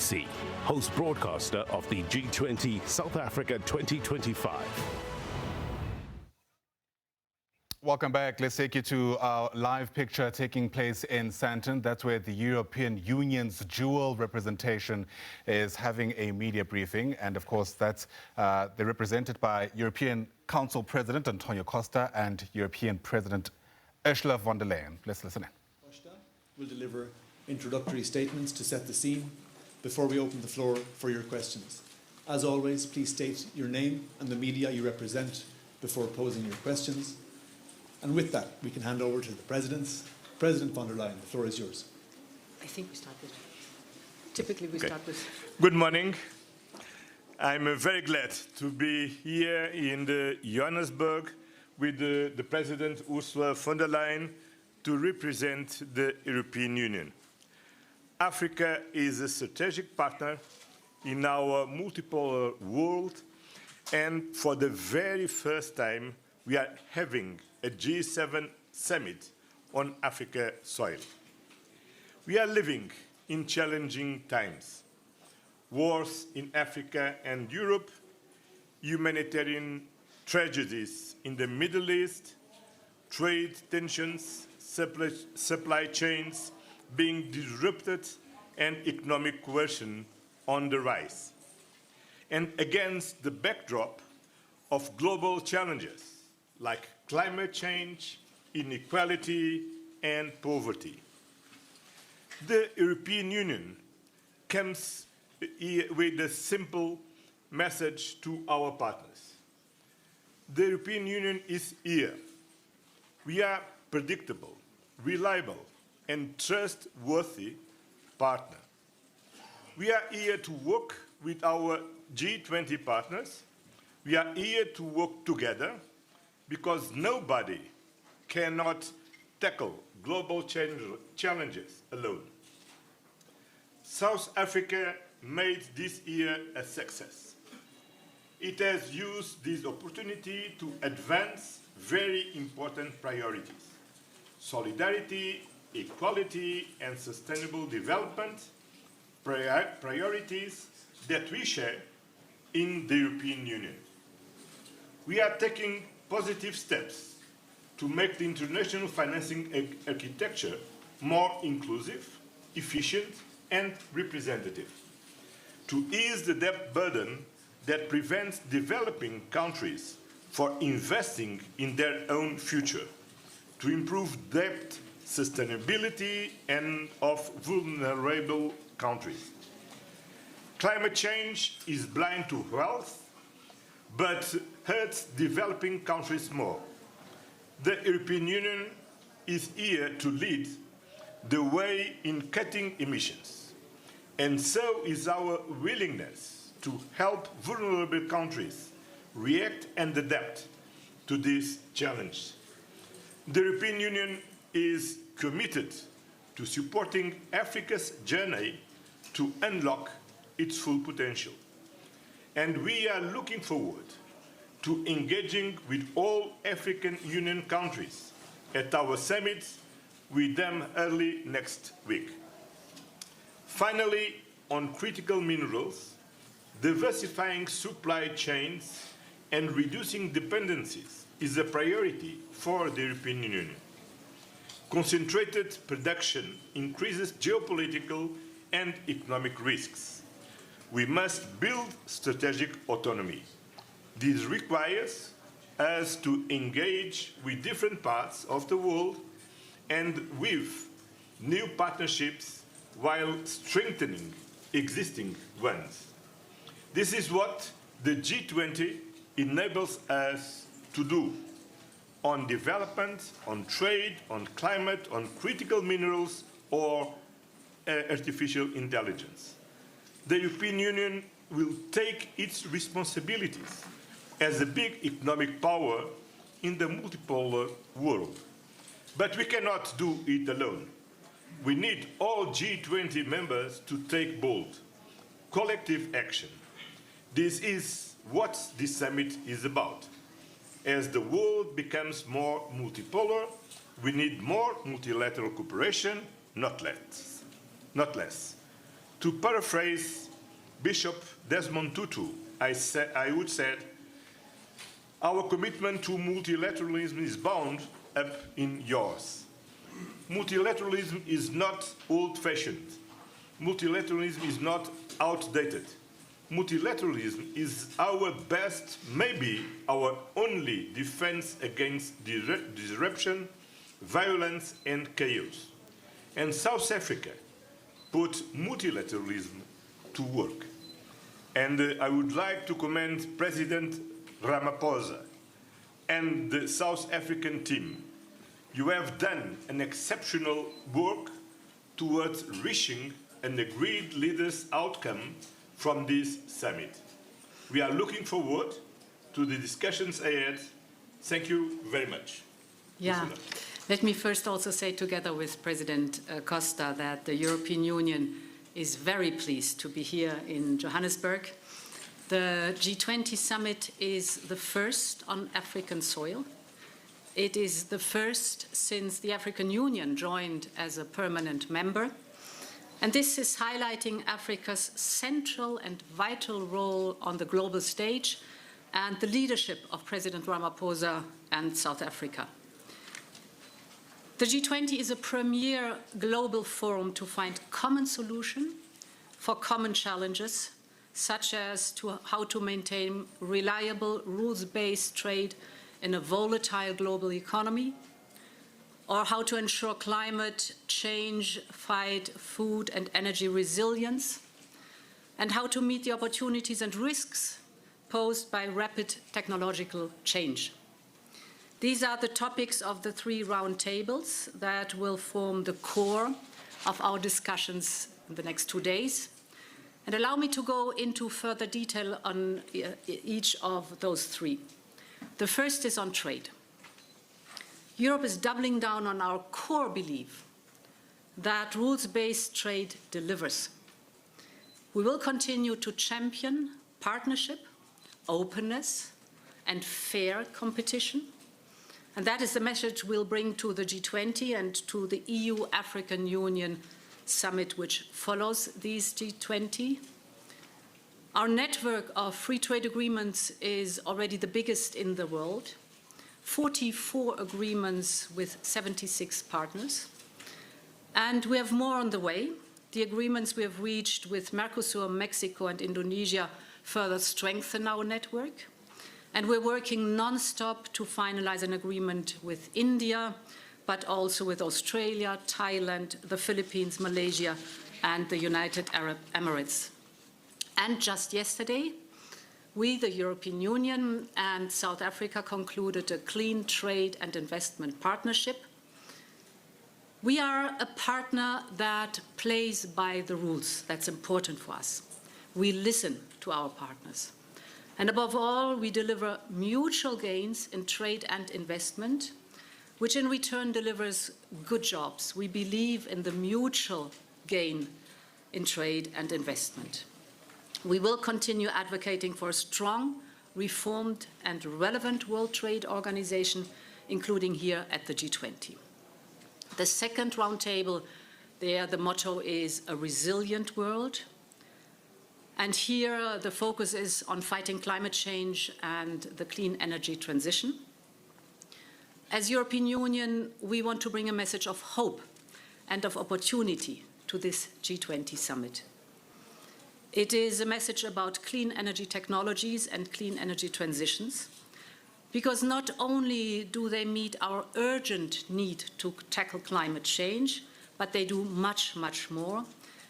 SABC, host broadcaster of the G20 South Africa 2025. Welcome back. Let's take you to our live picture taking place in Sandton. That's where the European Union's dual representation is having a media briefing. And of course, they're represented by European Council President Antonio Costa and European President Ursula von der Leyen. Let's listen in. Costa will deliver introductory statements to set the scene before we open the floor for your questions. As always, please state your name and the media you represent before posing your questions. And with that, we can hand over to the presidents. President von der Leyen, the floor is yours. I think we start with, typically we start with. Good morning. I'm very glad to be here in Johannesburg with the President Ursula von der Leyen to represent the European Union. Africa is a strategic partner in our multipolar world, and for the very first time, we are having a G7 summit on Africa soil. We are living in challenging times. Wars in Africa and Europe, humanitarian tragedies in the Middle East, trade tensions, supply chains being disrupted, and economic coercion on the rise. And against the backdrop of global challenges like climate change, inequality, and poverty. The European Union comes with a simple message to our partners. The European Union is here. We are predictable, reliable, and trustworthy partner. We are here to work with our G20 partners. We are here to work together because nobody cannot tackle global challenges alone. South Africa made this year a success. It has used this opportunity to advance very important priorities: solidarity, equality, and sustainable development, priorities that we share in the European Union. We are taking positive steps to make the international financing architecture more inclusive, efficient, and representative, to ease the debt burden that prevents developing countries from investing in their own future, to improve debt sustainability and of vulnerable countries. Climate change is blind to health, but hurts developing countries more. The European Union is here to lead the way in cutting emissions, and so is our willingness to help vulnerable countries react and adapt to this challenge. The European Union is committed to supporting Africa's journey to unlock its full potential. And we are looking forward to engaging with all African Union countries at our summit with them early next week. Finally, on critical minerals, diversifying supply chains and reducing dependencies is a priority for the European Union. Concentrated production increases geopolitical and economic risks. We must build strategic autonomy. This requires us to engage with different parts of the world and with new partnerships while strengthening existing ones. This is what the G20 enables us to do on development, on trade, on climate, on critical minerals, or artificial intelligence. The European Union will take its responsibilities as a big economic power in the multipolar world. But we cannot do it alone. We need all G20 members to take bold, collective action. This is what this summit is about. As the world becomes more multipolar, we need more multilateral cooperation, not less. To paraphrase Bishop Desmond Tutu, I would say, our commitment to multilateralism is bound up in yours. Multilateralism is not old-fashioned. Multilateralism is not outdated. Multilateralism is our best, maybe our only defense against disruption, violence, and chaos. And South Africa put multilateralism to work. And I would like to commend President Ramaphosa and the South African team. You have done an exceptional work towards reaching an agreed leaders' outcome from this summit. We are looking forward to the discussions ahead. Thank you very much. Yeah. Ursula. Let me first also say, together with President Costa, that the European Union is very pleased to be here in Johannesburg. The G20 summit is the first on African soil. It is the first since the African Union joined as a permanent member. And this is highlighting Africa's central and vital role on the global stage and the leadership of President Ramaphosa and South Africa. The G20 is a premier global forum to find common solutions for common challenges, such as how to maintain reliable, rules-based trade in a volatile global economy, or how to ensure climate change, fight food and energy resilience, and how to meet the opportunities and risks posed by rapid technological change. These are the topics of the 3 roundtables that will form the core of our discussions in the next 2 days. And allow me to go into further detail on each of those 3. The first is on trade. Europe is doubling down on our core belief that rules-based trade delivers. We will continue to champion partnership, openness, and fair competition. And that is the message we'll bring to the G20 and to the EU-African Union summit, which follows these G20. Our network of free trade agreements is already the biggest in the world. 44 agreements with 76 partners. And we have more on the way. The agreements we have reached with Mercosur, Mexico, and Indonesia further strengthen our network. And we're working non-stop to finalize an agreement with India, but also with Australia, Thailand, the Philippines, Malaysia, and the United Arab Emirates. And just yesterday, we, the European Union and South Africa, concluded a clean trade and investment partnership. We are a partner that plays by the rules. That's important for us. We listen to our partners. And above all, we deliver mutual gains in trade and investment, which in return delivers good jobs. We believe in the mutual gain in trade and investment. We will continue advocating for a strong, reformed, and relevant World Trade Organization, including here at the G20. The second roundtable, there the motto is a resilient world. And here the focus is on fighting climate change and the clean energy transition. As European Union, we want to bring a message of hope and of opportunity to this G20 summit. It is a message about clean energy technologies and clean energy transitions, because not only do they meet our urgent need to tackle climate change, but they do much, much more.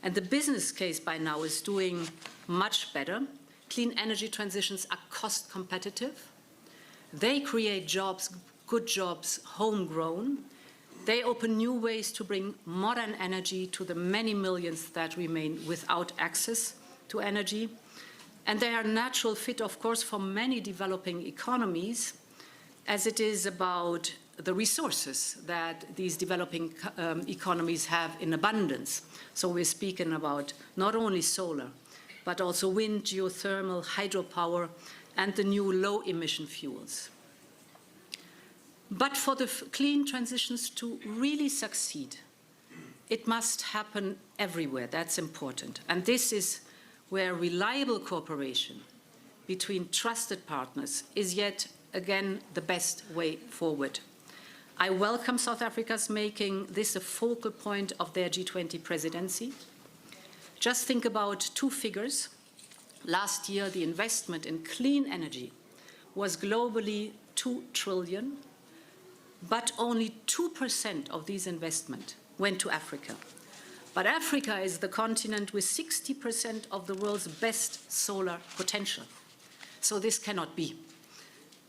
And the business case by now is doing much better. Clean energy transitions are cost competitive. They create jobs, good jobs, homegrown. They open new ways to bring modern energy to the many millions that remain without access to energy. And they are a natural fit, of course, for many developing economies, as it is about the resources that these developing economies have in abundance. So we're speaking about not only solar, but also wind, geothermal, hydropower, and the new low-emission fuels. But for the clean transitions to really succeed, it must happen everywhere. That's important. And this is where reliable cooperation between trusted partners is yet again the best way forward. I welcome South Africa's making this a focal point of their G20 presidency. Just think about two figures. Last year, the investment in clean energy was globally 2 trillion, but only 2% of these investment went to Africa. But Africa is the continent with 60% of the world's best solar potential. So this cannot be.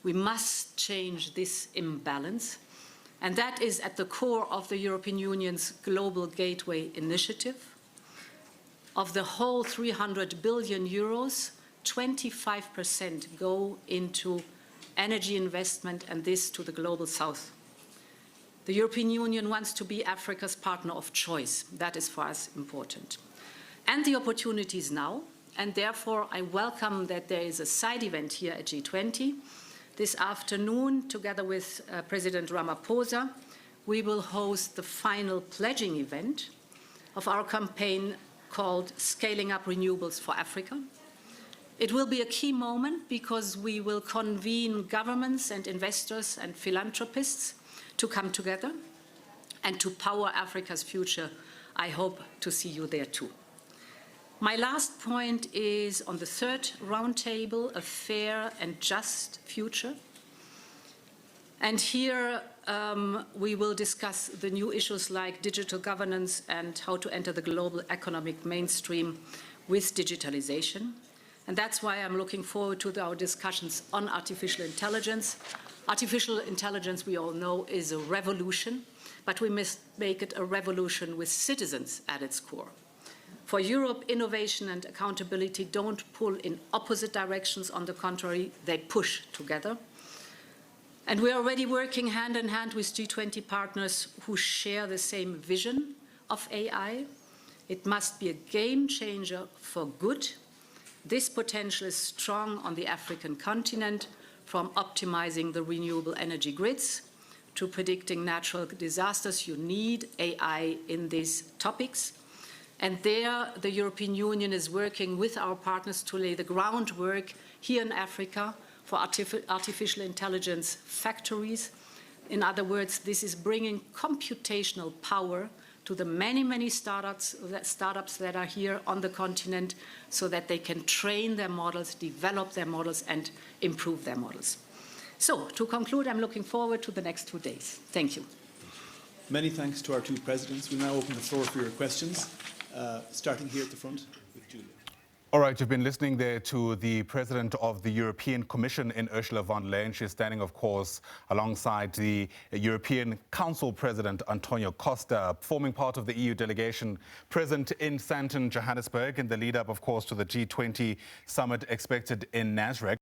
We must change this imbalance. And that is at the core of the European Union's Global Gateway Initiative. Of the whole 300 billion euros, 25% go into energy investment, and this to the Global South. The European Union wants to be Africa's partner of choice. That is for us important. And the opportunity is now, and therefore I welcome that there is a side event here at G20. This afternoon, together with President Ramaphosa, we will host the final pledging event of our campaign called Scaling Up Renewables for Africa. It will be a key moment because we will convene governments and investors and philanthropists to come together and to power Africa's future. I hope to see you there too. My last point is on the third roundtable, a fair and just future. And here we will discuss the new issues like digital governance and how to enter the global economic mainstream with digitalization. And that's why I'm looking forward to our discussions on artificial intelligence. Artificial intelligence, we all know, is a revolution, but we must make it a revolution with citizens at its core. For Europe, innovation and accountability don't pull in opposite directions. On the contrary, they push together. And we are already working hand in hand with G20 partners who share the same vision of AI. It must be a game changer for good. This potential is strong on the African continent, from optimizing the renewable energy grids to predicting natural disasters. You need AI in these topics. And there, the European Union is working with our partners to lay the groundwork here in Africa for artificial intelligence factories. In other words, this is bringing computational power to the many, many startups that are here on the continent so that they can train their models, develop their models, and improve their models. So, to conclude, I'm looking forward to the next 2 days. Thank you. Many thanks to our two presidents. We'll now open the floor for your questions, starting here at the front with Julia. All right, you've been listening there to the President of the European Commission in Ursula von der Leyen. She's standing, of course, alongside the European Council President, Antonio Costa, forming part of the EU delegation present in Sandton, Johannesburg, in the lead-up, of course, to the G20 summit expected in Nasrec.